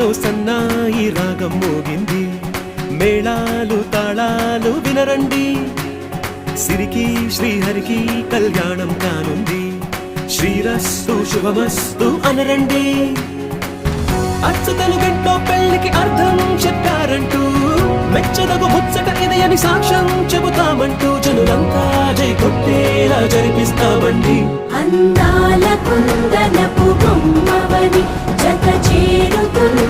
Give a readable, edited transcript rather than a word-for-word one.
గుండెల్లో సన్నాయి రాగం మోగింది, మేళాలు తాళాలు వినరండి, సిరికి శ్రీహరికి కళ్యాణం కానుంది, శ్రీరస్తు శుభమస్తు అనరండి. అచ్చు తెలుగింటో పెళ్లికి అర్థం చెప్పారంటూ, మెచ్చదగు ముచ్చట ఇది అని సాక్ష్యం చెబుతామంటూ, జనులంతా జై కొట్టేలా జరిపిస్తామండి. అందాల కుందనపు బొమ్మవని జత చేరుతుంది